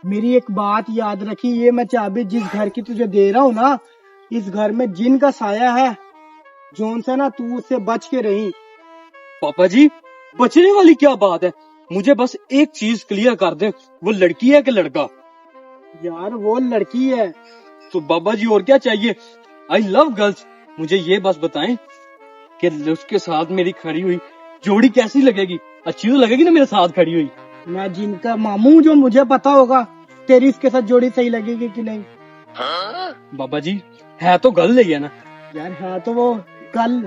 मेरी एक बात याद रखी, ये मैं चाबी जिस घर की तुझे दे रहा हूँ ना, इस घर में जिन का साया है, जोन से ना तू उससे बच के रही। पापा जी, बचने वाली क्या बात है, मुझे बस एक चीज क्लियर कर दे, वो लड़की है कि लड़का? यार वो लड़की है। तो बाबा जी और क्या चाहिए? I love girls. मुझे ये बस बताएं कि उसके साथ मेरी खड़ी हुई जोड़ी कैसी लगेगी? अच्छी तो लगेगी ना मेरे साथ खड़ी हुई? मैं जिनका मामू, जो मुझे पता होगा तेरी इसके साथ जोड़ी सही लगेगी कि नहीं। बाबा जी, है तो गर्ल ही है ना? यार है तो वो कल।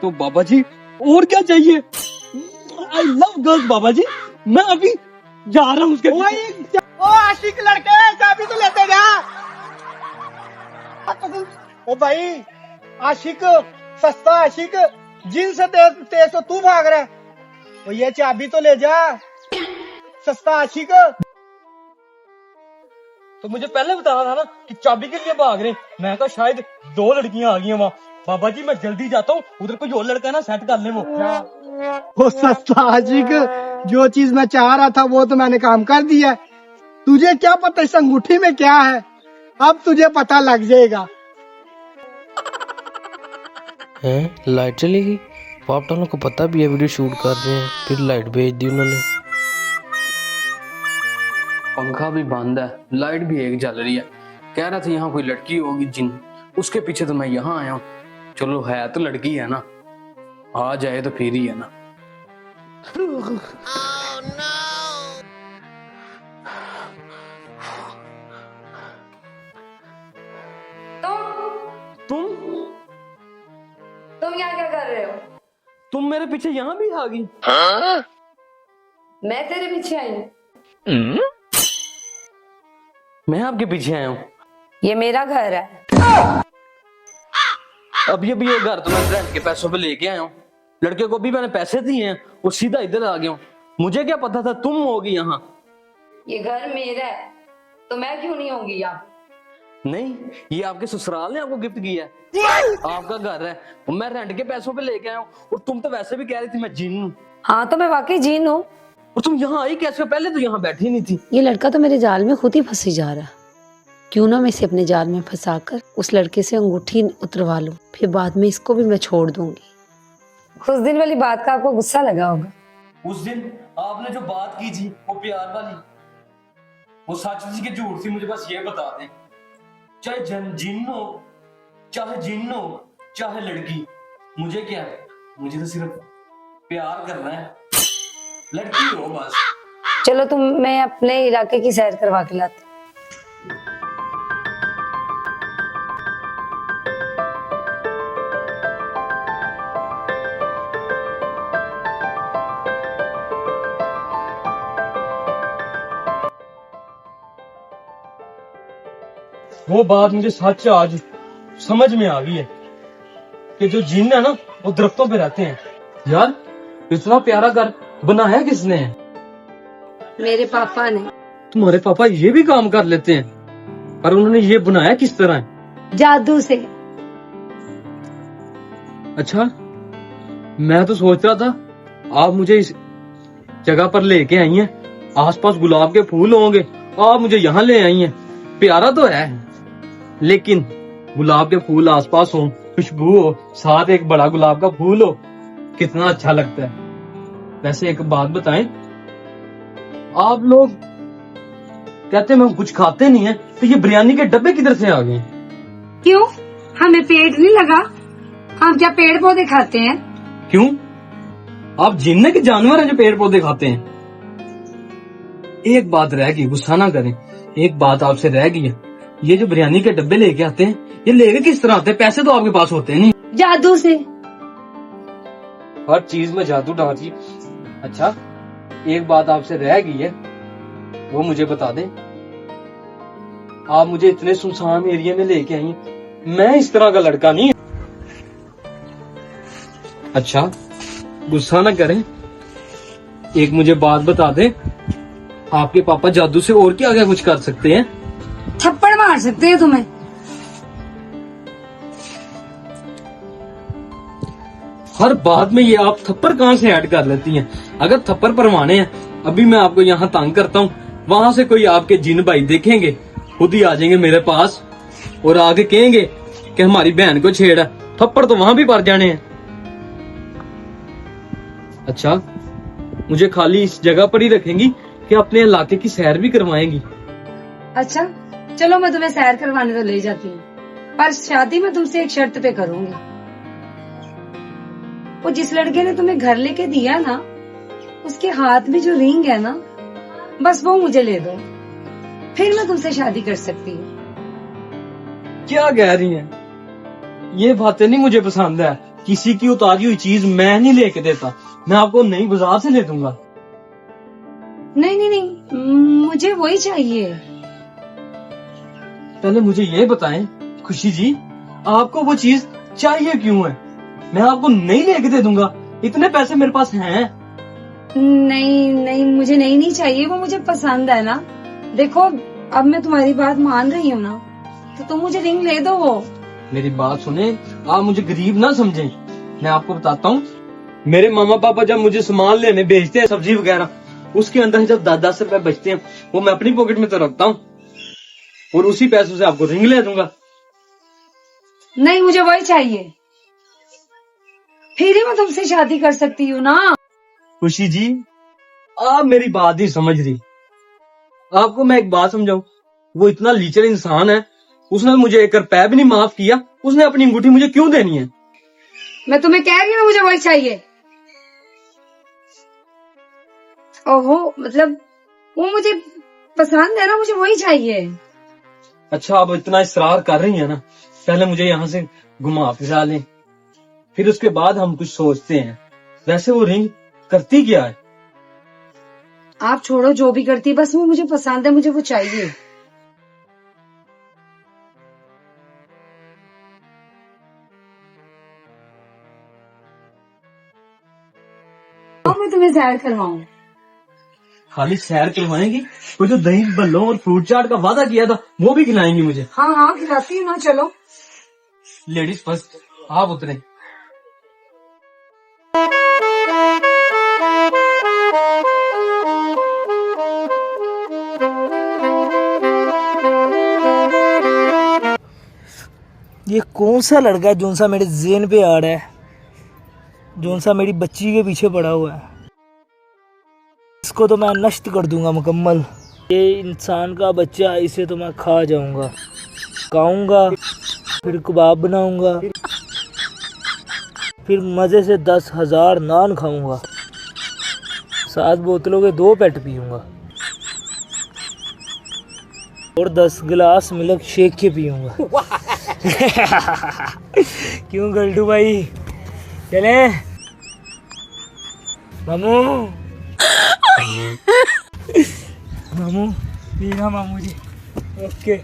तो बाबा जी और क्या चाहिए? आई लव गर्ल्स बाबा जी, मैं अभी जा रहा हूँ उसके। ओ आशिक लड़के, चाबी तो लेते जा। ओ भाई आशिक, सस्ता आशिक, जिन से तेज तो तू भाग रहा है, ओ ये चाबी तो ले जा, सस्ता आशिक। तो मुझे पहले बताना था ना कि चाबी के लिए भाग रहे। मैं कहा शायद 2 लड़कियां आ गई हैं वहाँ। बाबा जी मैं जल्दी जाता हूँ, उधर कोई और लड़का है ना, सेट कर ले वो। ओ सस्ता आशिक, जो चीज मैं चाह रहा था वो तो मैंने काम कर दिया। तुझे क्या पता इस अंगूठी में क्या है, अब तुझे पता लग जाएगा। लाइट चली गई। पाप वालों को पता भी है वीडियो शूट कर रहे हैं, फिर लाइट भेज दी उन्होंने। पंखा भी बंद है, लाइट भी एक जल रही है। कह रहा था यहाँ कोई लड़की होगी जिन, उसके पीछे तो मैं यहाँ आया हूँ। चलो है तो लड़की है ना, आ जाए तो फिर ही है ना। तुम यहाँ क्या कर रहे हो? तुम मेरे पीछे यहाँ भी आ गई? मैं तेरे पीछे आई हूँ। मैं आपके पीछे आया हूँ? ये मेरा घर है। अभी अभी ये घर तो मैं रेंट के पैसों पे लेके आया हूँ। लड़के को भी मैंने पैसे दिए हैं, वो सीधा इधर आ गया हूँ। मुझे क्या पता था तुम होगी यहाँ। ये घर मेरा है तो मैं क्यों नहीं होंगी यहाँ? नहीं, ये आपके ससुराल ने आपको गिफ्ट किया है। आपका घर है, मैं रेंट के पैसों पे लेके आया हूँ। और तुम तो वैसे भी कह रही थी मैं जिन हूँ। हाँ तो मैं वाकई जीन हूँ। और तुम यहाँ आई कैसे? पहले तो यहाँ बैठी नहीं थी। ये लड़का तो मेरे जाल में खुद ही फंसी जा रहा है। क्यों ना मैं इसे अपने जाल में फंसाकर उस लड़के से अंगूठी उतरवा लूं, फिर बाद में इसको भी मैं छोड़ दूंगी। उस दिन वाली बात का आपको गुस्सा लगा होगा। उस दिन आपने जो बात की थी वो प्यार वाली, वो सच थी कि झूठ थी? मुझे बस ये बता दें, चाहे जिन हो, चाहे जिन हो, चाहे लड़की, मुझे क्या है? मुझे तो सिर्फ प्यार करना है, लड़की हो बस। चलो तुम, मैं अपने इलाके की सैर करवा के लाती। वो बात मुझे सच आज समझ में आ गई है कि जो जिन है ना वो दरख्तों पे रहते हैं। यार इतना प्यारा घर बनाया किसने है? मेरे पापा ने। तुम्हारे पापा ये भी काम कर लेते हैं, पर उन्होंने ये बनाया किस तरह है? जादू से। अच्छा, मैं तो सोच रहा था आप मुझे इस जगह पर लेके आई हैं, आसपास गुलाब के फूल होंगे, आप मुझे यहाँ ले आई हैं। प्यारा तो है, लेकिन गुलाब के फूल आसपास हो, खुशबू हो, साथ एक बड़ा गुलाब का फूल हो, कितना अच्छा लगता है। वैसे एक बात बताएं, आप लोग कहते हैं हम कुछ खाते नहीं है, तो ये बिरयानी के डब्बे किधर से आ गए? क्यों, हमें पेट नहीं लगा? हम क्या पेड़ पौधे खाते हैं? क्यों, आप जिन्ने के जानवर हैं जो पेड़ पौधे खाते हैं? एक बात रह गई, गुस्सा ना करें, एक बात आपसे रह गई है, ये जो बिरयानी के डब्बे लेके आते हैं, ये लेके किस तरह आते हैं? पैसे तो आपके पास होते नहीं। जादू से। हर चीज में जादू डालिए। अच्छा, एक बात आपसे रह गई है, वो मुझे बता दें, आप मुझे इतने सुनसान एरिया में लेके आई हैं, मैं इस तरह का लड़का नहीं। अच्छा, गुस्सा ना करें, एक मुझे बात बता दें, आपके पापा जादू से और क्या क्या कुछ कर सकते हैं? थप्पड़ मार सकते हैं तुम्हें। हर बात में ये आप थप्पड़ कहाँ से ऐड कर लेती हैं? अगर थप्पड़ परवाने हैं, अभी मैं आपको यहाँ तंग करता हूँ, वहां से कोई आपके जिन भाई देखेंगे, खुद ही आ जाएंगे मेरे पास और आगे कहेंगे कि हमारी बहन को छेड़ा। थप्पड़ तो वहां भी पड़ जाने हैं। अच्छा, मुझे खाली इस जगह पर ही रखेंगी कि अपने इलाके की सैर भी करवाएंगी? अच्छा चलो मैं तुम्हें सैर करवाने तो ले जाती हूँ, पर शादी मैं तुमसे एक शर्त पे करूंगी। वो जिस लड़के ने तुम्हें घर लेके दिया ना, उसके हाथ में जो रिंग है ना, बस वो मुझे ले दो, फिर मैं तुमसे शादी कर सकती हूँ। क्या कह रही हैं? ये बातें नहीं मुझे पसंद है। किसी की उतारी हुई चीज मैं नहीं लेके देता, मैं आपको नई बाजार से ले दूंगा। नहीं नहीं नहीं, मुझे वही चाहिए। पहले मुझे ये बताएं खुशी जी, आपको वो चीज चाहिए क्यों है? मैं आपको नहीं लेके दे दूंगा, इतने पैसे मेरे पास हैं। नहीं नहीं, मुझे नहीं चाहिए, वो मुझे पसंद है ना। देखो अब मैं तुम्हारी बात मान रही हूँ ना, तो तुम मुझे रिंग ले दो। वो मेरी बात सुने, आप मुझे गरीब ना समझें। मैं आपको बताता हूँ, मेरे मामा पापा जब मुझे सामान लेने भेजते हैं, सब्जी वगैरह, उसके अंदर जब 10-10 रुपए बचते हैं, वो मैं अपनी पॉकेट में तो रखता हूँ और उसी पैसों से आपको रिंग ले दूंगा। नहीं, मुझे वही चाहिए, फिर ही मैं तुमसे शादी कर सकती हूँ ना। खुशी जी, आप मेरी बात ही समझ रही। आपको मैं एक बात समझाऊं, वो इतना लीचर इंसान है, उसने मुझे 1 रुपया भी नहीं माफ किया, उसने अपनी अंगूठी मुझे क्यों देनी है? मैं तुम्हें कह रही हूँ मुझे वही चाहिए। ओहो, मतलब वो मुझे पसंद है ना, मुझे वही चाहिए। अच्छा, आप इतना इसरार कर रही हैं ना, पहले मुझे यहाँ से घुमा फिरा लें, फिर उसके बाद हम कुछ सोचते हैं। वैसे वो रिंग करती क्या है? आप छोड़ो जो भी करती, बस वो मुझे पसंद है, मुझे वो चाहिए। अब मैं तुम्हें सैर करवाऊं। खाली सैर करवाएंगी? वो जो दही बल्लों और फ्रूट चाट का वादा किया था, वो भी खिलाएंगी मुझे? हाँ हाँ, खिलाती हूँ ना, चलो। लेडीज फर्स्ट, आप उतरे। ये कौन सा लड़का है जोन सा मेरे ज़हन पे आ रहा है, जोन सा मेरी बच्ची के पीछे पड़ा हुआ है? इसको तो मैं नष्ट कर दूंगा मुकम्मल। ये इंसान का बच्चा, इसे तो मैं खा जाऊंगा, खाऊंगा, फिर कबाब बनाऊंगा, फिर मज़े से 10,000 नान खाऊंगा, 7 बोतलों के 2 पेट पीऊंगा और 10 गिलास मिल्क शेक के पीऊंगा। क्यों गल्टू भाई, चले मामू? मामू, पीना मामू जी। ओके।